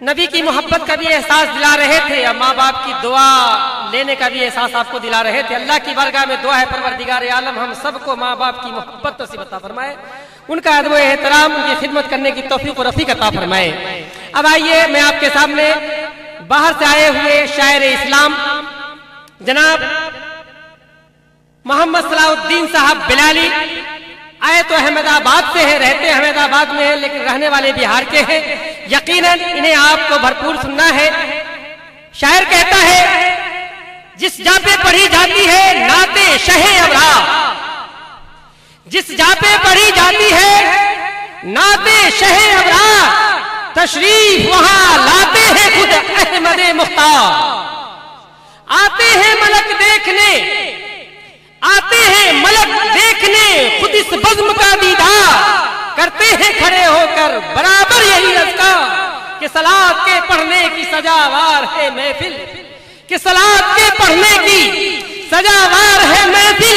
نبی کی محبت کا بھی احساس دلا رہے تھے اور ماں باپ کی دعا لینے کا بھی احساس آپ کو دلا رہے تھے۔ اللہ کی بارگاہ میں دعا ہے پروردگار عالم ہم سب کو ماں باپ کی محبت نصیب عطا فرمائے، ان کا ادب و احترام، ان کی خدمت کرنے کی توفیق و رفیق عطا فرمائے۔ اب آئیے میں آپ کے سامنے باہر سے آئے ہوئے شاعر اسلام جناب محمد صلاح الدین صاحب بلالی، آئے تو احمد آباد سے ہیں، رہتے احمد آباد میں ہیں لیکن رہنے والے بہار کے ہیں، یقیناً انہیں آپ کو بھرپور سننا ہے۔ شاعر کہتا ہے جس جا پہ پڑھی جاتی ہے نعت شہ ابرار، جس جا پہ پڑھی جاتی ہے نعت شہ ابرار، تشریف وہاں لاتے ہیں خود احمد مختار، آتے ہیں ملک دیکھنے، آتے ہیں ملک دیکھنے خود اس بزم کا دیدار، کرتے ہیں کھڑے ہو کر برابر یہی اذکار کہ صلاۃ کے پڑھنے کی سجاوار ہے محفل، کہ صلاۃ کے پڑھنے کی سجاوار ہے محفل،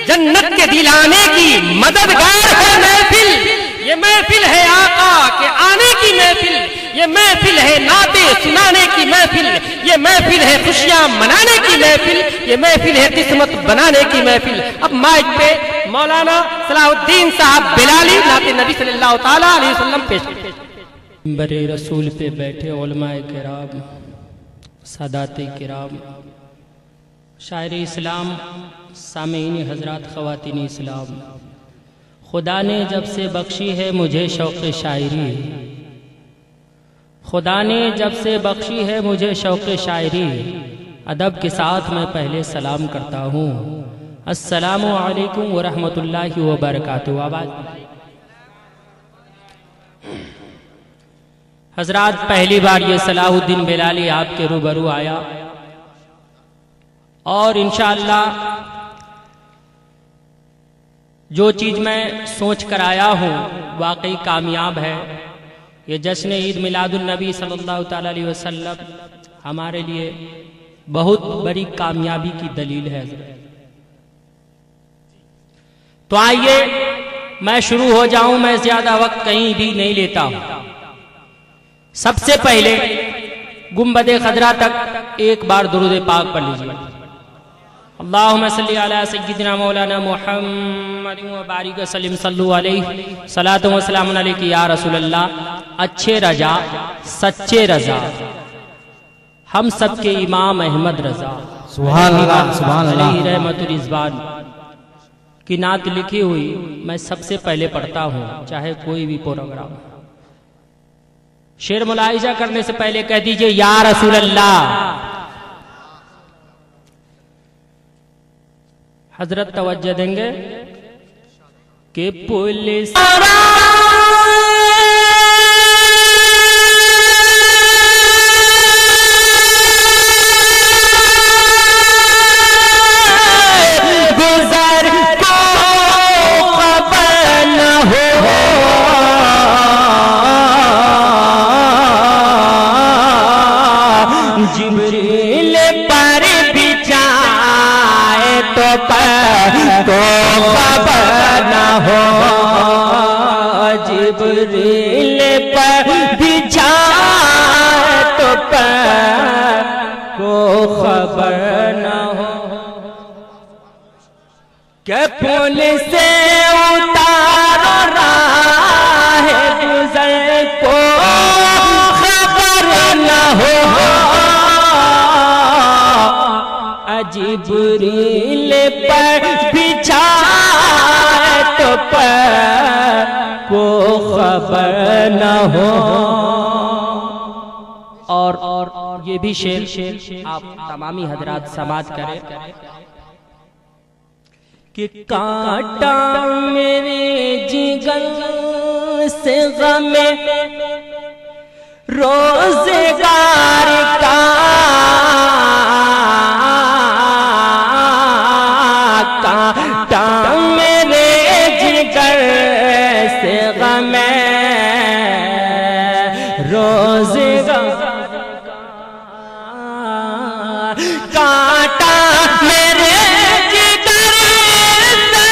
جنت کے دلانے کی مددگار ہے محفل، یہ محفل ہے آقا کے آنے کی محفل، یہ محفل ہے نعتیں سنانے کی محفل، یہ محفل ہے خوشیاں منانے کی محفل، یہ محفل ہے قسمت بنانے کی محفل۔ اب مائک پہ مولانا صلاح الدین صاحب بلالی نعت نبی صلی اللہ تعالیٰ علیہ وسلم پیش کرتے ہیں۔ منبر رسول پہ بیٹھے علماء کرام، سادات کرام، شاعر اسلام، سامعین حضرات، خواتین اسلام، خدا نے جب سے بخشی ہے مجھے شوق شاعری، خدا نے جب سے بخشی ہے مجھے شوق شاعری، ادب کے ساتھ میں پہلے سلام کرتا ہوں، السلام علیکم ورحمۃ اللہ وبرکاتہ۔ آواز حضرات، پہلی بار یہ صلاح الدین بلالی آپ کے روبرو آیا اور انشاءاللہ جو چیز میں سوچ کر آیا ہوں واقعی کامیاب ہے۔ یہ جشن عید میلاد النبی صلی اللہ تعالی علیہ وسلم ہمارے لیے بہت بڑی کامیابی کی دلیل ہے۔ تو آئیے میں شروع ہو جاؤں، میں زیادہ وقت کہیں بھی نہیں لیتا ہوں۔ سب سے پہلے گنبد خضرا تک ایک بار درود پاک پڑھ لیجیے۔ اللہم صلی علی سیدنا مولانا محمد وبارک وسلم، صلو علیہ، صلاۃ و سلام علیک یا رسول اللہ۔ اچھے رجا سچے رضا، ہم سب کے امام احمد رضا سبحان اللہ سبحان اللہ علیہ رحمت الرضوان کی نعت لکھی ہوئی میں سب سے پہلے پڑھتا ہوں، چاہے کوئی بھی پروگرام۔ شعر ملاحظہ کرنے سے پہلے کہہ دیجئے یا رسول اللہ۔ حضرت توجہ دیں گے کہ پولیس جبریل پر بچائے تو خبر نہ ہو، جبریل پر بچائے تو کو خبر نہ ہو، کہ پولیس سے اتارو راہ گزر کو خبر نہ ہو، جبریل پر بچھائے تو کو خبر نہ ہو۔ اور یہ بھی شعر آپ تمامی حضرات سماعت کریں کہ کانٹا میرے جگر سے غم روزگار کا، کانٹا میرے جگر سے غم روزگار، کانٹا میرے جگر سے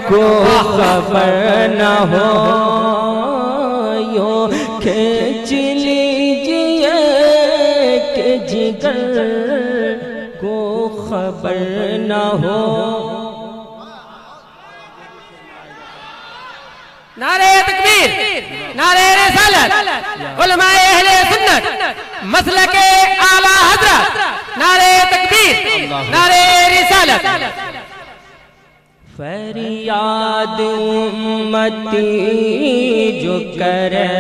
کو خبر نہ ہو یوں کھینچ لیجئے کہ جگر کو خبر نہ ہو. نعرہ تکبیر، نعرہ رسالت، علماء اہل سنت، مسلک اعلی حضرت، نعرہ تکبیر، نعرہ رسالت. فریاد امتی جو کرے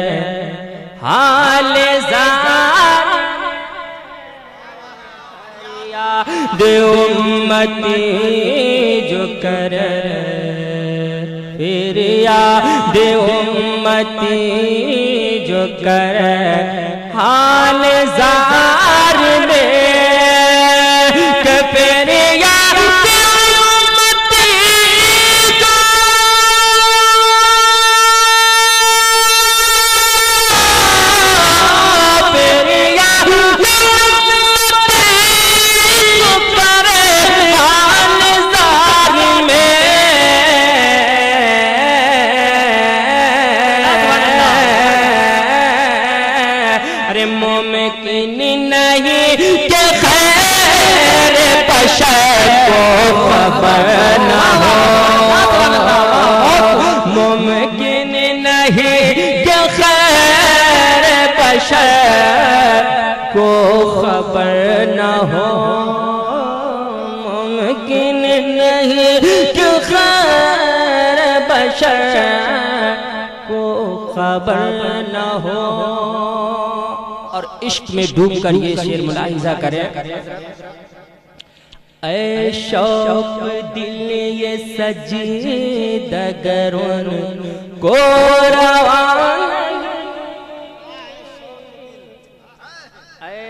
حال زار، فریاد امتی جو کرے، فریاد امتی جو کرے حال زار میں، کہ فریاد امتی جو فریاد امتی جو کرے حال زار میں. ممکن نہیں کہ خیر بشر کو خبر نہ ہو، ممکن نہیں کہ خیر بشر کو خبر نہ ہو، ممکن نہیں کہ خیر بشر کو خبر نہ ہو. اور عشق میں ڈوب کر یہ شعر ملاحظہ کریں. اے شوق دل یہ سجدگروں کو روان، اے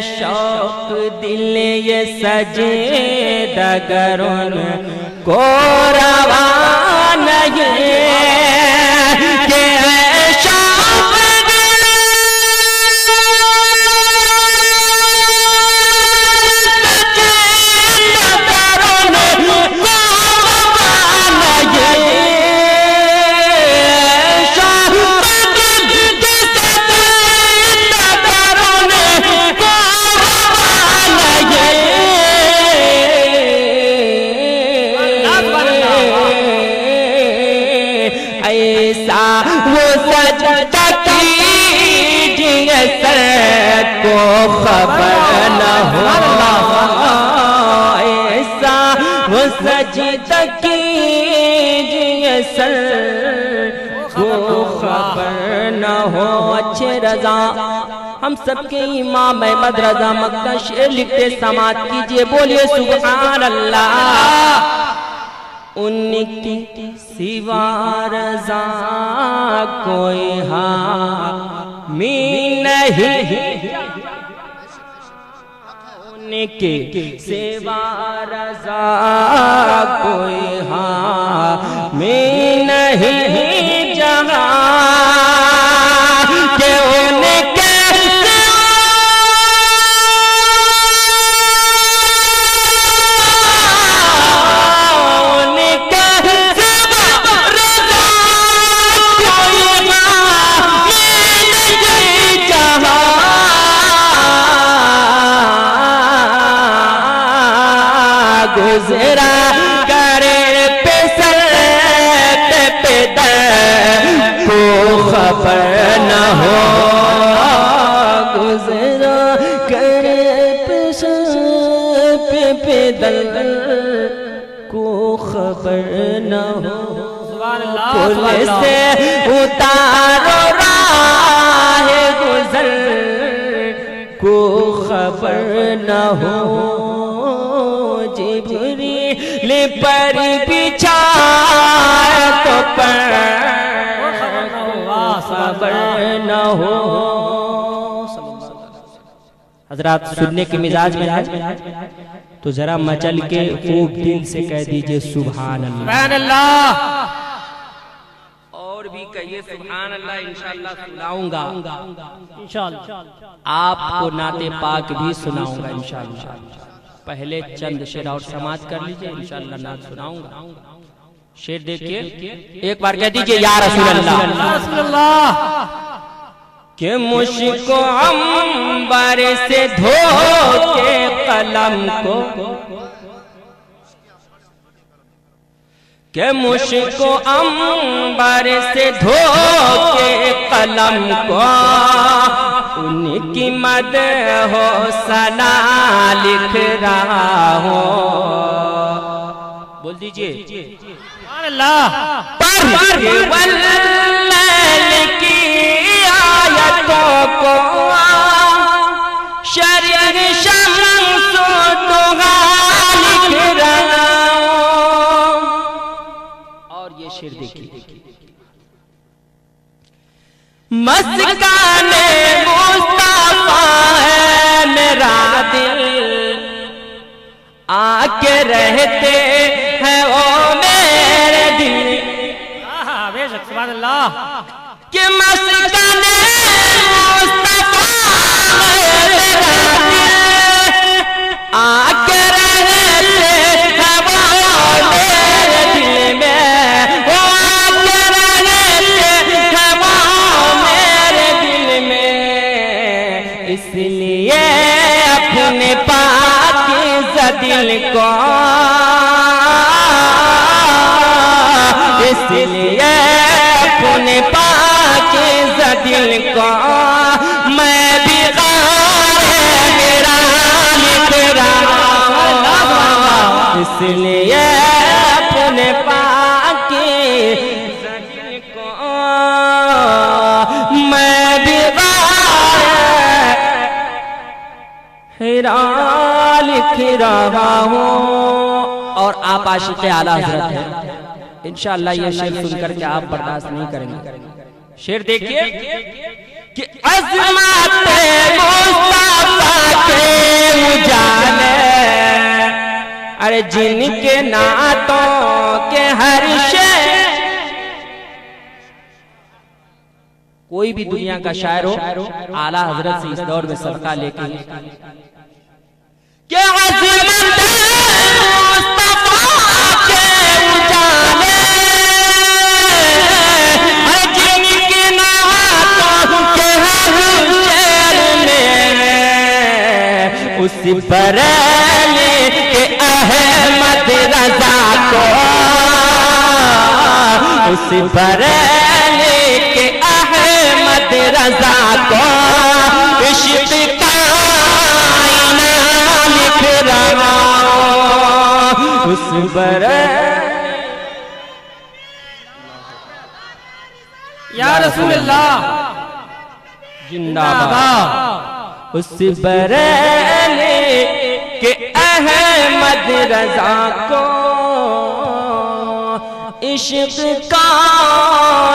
شوق دل یہ سجدگروں کو روان کہ کو خبر نہ ہو، ایسا وہ سجدہ کیجئے سر کو خبر نہ ہو. اچھے رضا ہم سب کے امام احمد رضا مکہ شعر لکھتے، سماعت کیجئے، بولیے سبحان اللہ. ان کی سوا رضا کوئی حامی نہیں، ان کی سوا رضا کوئی حامی نہیں جہاں کہ ان کے گزرا کرے پسر پہ در کو خبر نہ ہو، گزرا کرے پسر پہ در کو خبر نہ ہو. پل سے اتارو راہ گزر کو خبر نہ ہو، جبریل پر بچھائے تو پر خبر نہ ہو. حضرات سننے کے مزاج میں ہیں تو ذرا مچل کے خوب دل سے کہہ دیجئے سبحان اللہ. سبحان اللہ. اور بھی کہیے سبحان اللہ. انشاءاللہ سناؤں گا، انشاءاللہ آپ کو نعت پاک بھی سناؤں گا انشاءاللہ. پہلے چند شعر اور سماعت کر لیجئے، انشاءاللہ نعت سناؤں گا. شعر دیکھیے، ایک بار کہہ دیجئے یا رسول اللہ. کہ مشک و عنبر سے دھو کے قلم کو، کہ مشک و عنبر سے دھو کے قلم کو، ان کی مدح و ثنا لکھ رہا ہوں. بول دیجئے سبحان اللہ. پر واللیل کی آیتوں کو، شرح شمس و ضحیٰ لکھ رہا ہوں. اور یہ شعر دیکھیے، مسکن مصطفیٰ ہے میرا دل، آ کے رہتے ہیں وہ میرے دل. بے شک سبحان اللہ. کہ مسکن مصطفیٰ ہے میرا دل، آ کے رہتے ہیں وہ میرے دل میں، وہ آ کے رہتے ہیں وہ میرے دل میں. اس لیے اپنے پاکیزہ دل کو، اس لیے اپنے پاکیزہ دل کو میں بھی غار میرا لکھ رہا ہوں. اس لیے اپنے پاکیزہ دل کو میں بھی غار میرا لکھ رہا ہوں. اور آپ عاشق اعلیٰ حضرت ہیں، انشاءاللہ یہ شعر سن کر کے آپ برداشت نہیں کریں گے. شعر دیکھیے کہ عظمت مصطفیٰ کے اجالے، ارے جن کے نعتوں کے ہر شعر، کوئی بھی دنیا کا شاعر ہو اعلیٰ حضرت سے اس دور میں صدقہ لے کے کہ عظمت مصطفیٰ کے اجالے، جن کے نعتوں کے ہر شعر میں، اس بریلی کے احمد رضا کو، اس بریلی کے احمد رضا کو عشق کا انعام لکھ رہا ہوں. اس یا رسول اللہ زندہ باد. اس بریلی کے احمد رضا کو عشق کا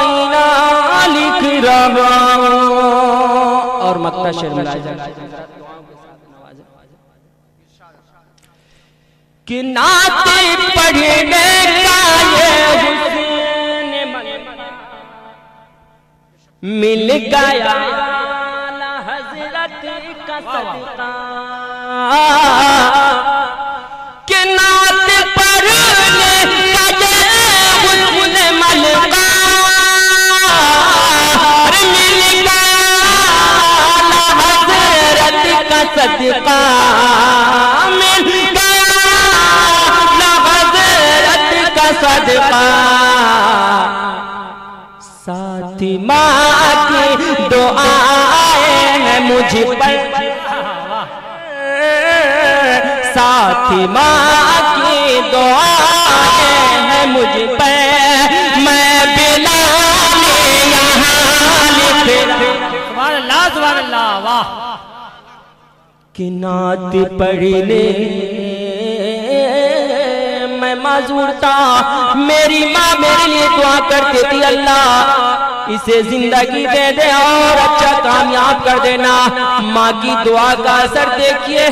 انعام لکھ رہا ہوں. اور مکتہ شعر ملائے جائے کہ نعت پڑھنے کا یہ حسن مل گیا حضرت کا صدقہ، کہ نعت پڑھنے کا یہ حسن ملکہ مل گیا حضرت کا صدقہ، مل صدقہ. ساتھی ماں کی دعائیں ہیں مجھ پر، ساتھی ماں کی دعائیں ہیں مجھ پر، میں بلال یہاں لکھ رہا. سبحان اللہ سبحان اللہ. واہ. کہ نعت پڑھنے میں معذور تھا، میری ماں میرے لیے دعا کرتی تھی اللہ اسے زندگی دے دے اور اچھا کامیاب کر دینا. ماں کی دعا کا اثر دیکھیے،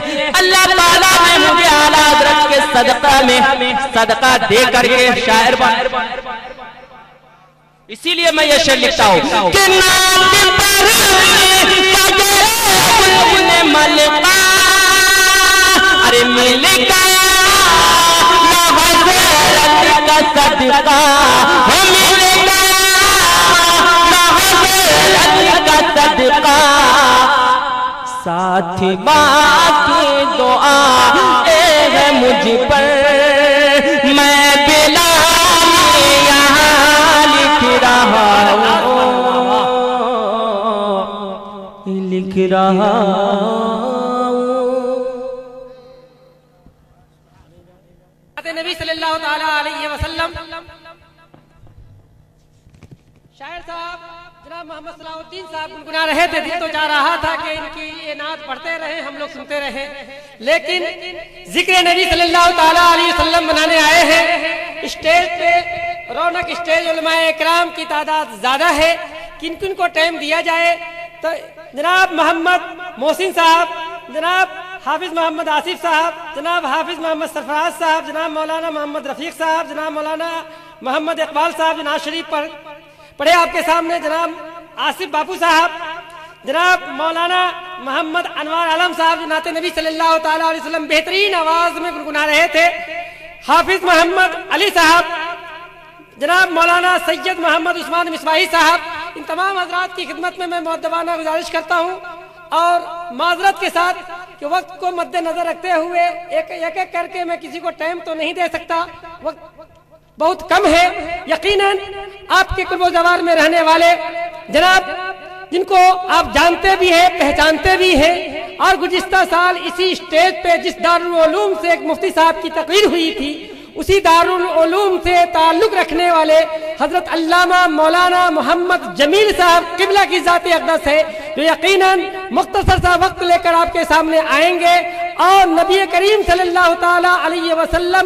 اللہ تعالیٰ نے مجھے اعلیٰ حضرت کے صدقہ میں صدقہ دے کر کے شاعر بنا. اسی لیے میں یہ شعر لکھتا ہوں کہ نعت پڑھنے کا یہ ملکہ، ارے مل گیا نہ حضرت کا صدقہ، مل گیا نہ حضرت کا صدقہ، ساتھ ماں کی دعا ہے مجھ پر، میں بلال یہاں لکھ رہا نبی صلی اللہ تعالی علیہ وسلم شاعر صاحب جناب محمد صلاح الدین صاحب گنگنا رہے تھے، دل تو چاہ رہا تھا کہ ان کی یہ نعت پڑھتے رہے، ہم لوگ سنتے رہے، لیکن ذکر نبی صلی اللہ تعالی علیہ وسلم بنانے آئے ہیں اسٹیج پہ، رونق اسٹیج، علماء اکرام کی تعداد زیادہ ہے، کن کن کو ٹائم دیا جائے؟ تو جناب محمد محسن صاحب، جناب حافظ محمد آصف صاحب، جناب حافظ محمد سرفراز صاحب، جناب مولانا محمد رفیق صاحب، جناب مولانا محمد اقبال صاحب جو نعت شریف پر پڑھے آپ کے سامنے، جناب آصف باپو صاحب، جناب مولانا محمد انوار عالم صاحب جو نعت نبی صلی اللہ تعالی علیہ وسلم بہترین آواز میں گنگنا رہے تھے، حافظ محمد علی صاحب، جناب مولانا سید محمد عثمان مصباحی صاحب، ان تمام حضرات کی خدمت میں مؤدبانہ گزارش کرتا ہوں اور معذرت کے ساتھ کہ وقت کو مد نظر رکھتے ہوئے ایک ایک کر کے میں کسی کو ٹائم تو نہیں دے سکتا، وقت بہت کم ہے۔ یقیناً آپ کے قرب و جوار میں رہنے والے جناب جن کو آپ جانتے بھی ہیں، پہچانتے بھی ہیں، اور گزشتہ سال اسی اسٹیج پہ جس دارالعلوم سے ایک مفتی صاحب کی تقریر ہوئی تھی، اسی دارالعلوم سے تعلق رکھنے والے حضرت علامہ مولانا محمد جمیل صاحب قبلہ کی ذات اقدس ہے، جو یقیناً مختصر سا وقت لے کر آپ کے سامنے آئیں گے اور نبی کریم صلی اللہ تعالی علیہ وسلم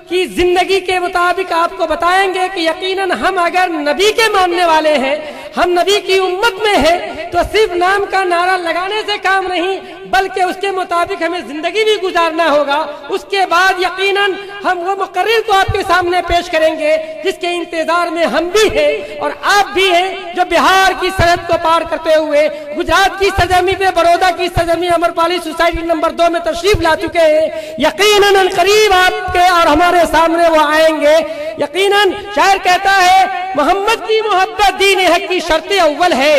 کی زندگی کے مطابق آپ کو بتائیں گے کہ یقیناً ہم اگر نبی کے ماننے والے ہیں، ہم نبی کی امت میں ہیں، تو صرف نام کا نعرہ لگانے سے کام نہیں بلکہ اس کے مطابق ہمیں زندگی بھی گزارنا ہوگا۔ اس کے بعد یقیناً ہم وہ مقرر کو آپ کے سامنے پیش کریں گے جس کے انتظار میں ہم بھی ہیں اور آپ بھی ہیں، جو بہار کی سرحد کو پار کرتے ہوئے گجرات کی سرزمین پہ بڑودہ کی سرزمین امرپالی سوسائٹی نمبر 2 میں تشریف لا چکے ہیں۔ یقیناً قریب آپ کے اور ہمارے سامنے وہ آئیں گے۔ یقیناً شاعر کہتا ہے محمد کی محبت دین حق کی شرط اول ہے،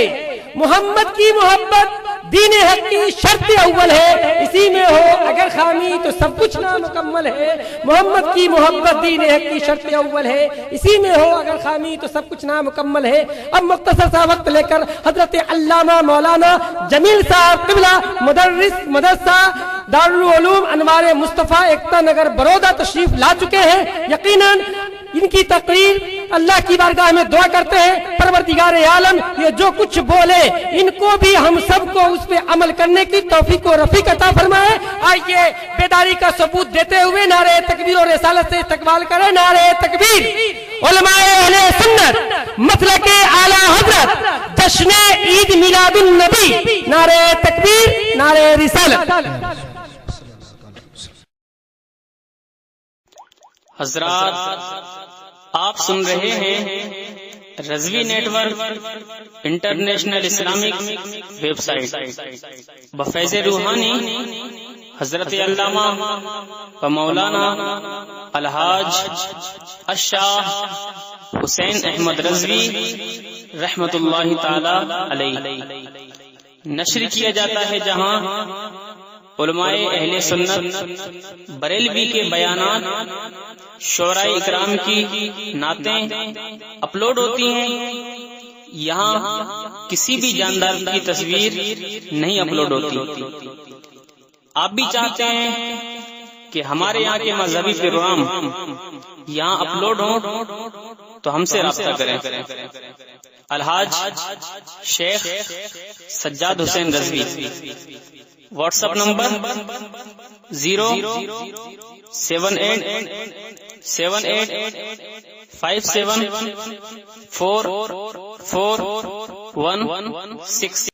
محمد کی محبت دین حق کی شرط اول ہے، اسی میں ہو اگر خامی تو سب کچھ نامکمل ہے۔ محمد کی محبت دین حق کی شرط اول ہے، اسی میں ہو اگر خامی تو سب کچھ نامکمل ہے۔ اب مختصر سا وقت لے کر حضرت علامہ مولانا جمیل صاحب قبلہ مدرس مدرسہ دارالعلوم انوار مصطفیٰ ایکتا نگر بڑودہ تشریف لا چکے ہیں۔ یقیناً ان کی تقریر اللہ کی بارگاہ میں دعا کرتے ہیں پروردگار عالم یہ جو کچھ بولے ان کو بھی ہم سب کو اس پہ عمل کرنے کی توفیق و رفیق عطا فرمائے۔ آئیے بیداری کا ثبوت دیتے ہوئے نعرہ تکبیر اور رسالت سے استقبال کریں۔ نعرہ تکبیر، علماء اہل سنت مسلک اعلی حضرت، جشن عید میلاد النبی، نعرہ تکبیر، نعرہ رسالت۔ حضرات آپ سن رہے ہیں Rizvi network international Islamic website بفیض روحانی حضرت علامہ و مولانا الحاج الشاہ حسین احمد رضوی رحمت اللہ تعالی علیہ نشر کیا جاتا ہے، جہاں علماء اہل سنت بریلوی کے بیانات، شعراء اکرام کی نعتیں اپلوڈ ہوتی ہیں۔ یہاں کسی بھی جاندار کی تصویر نہیں اپلوڈ ہوتی۔ آپ بھی چاہتے ہیں کہ ہمارے یہاں کے مذہبی پروگرام یہاں اپلوڈ ہوں تو ہم سے رابطہ کریں۔ الحاج شیخ سجاد حسین رضوی، واٹس ایپ نمبر 0787857444116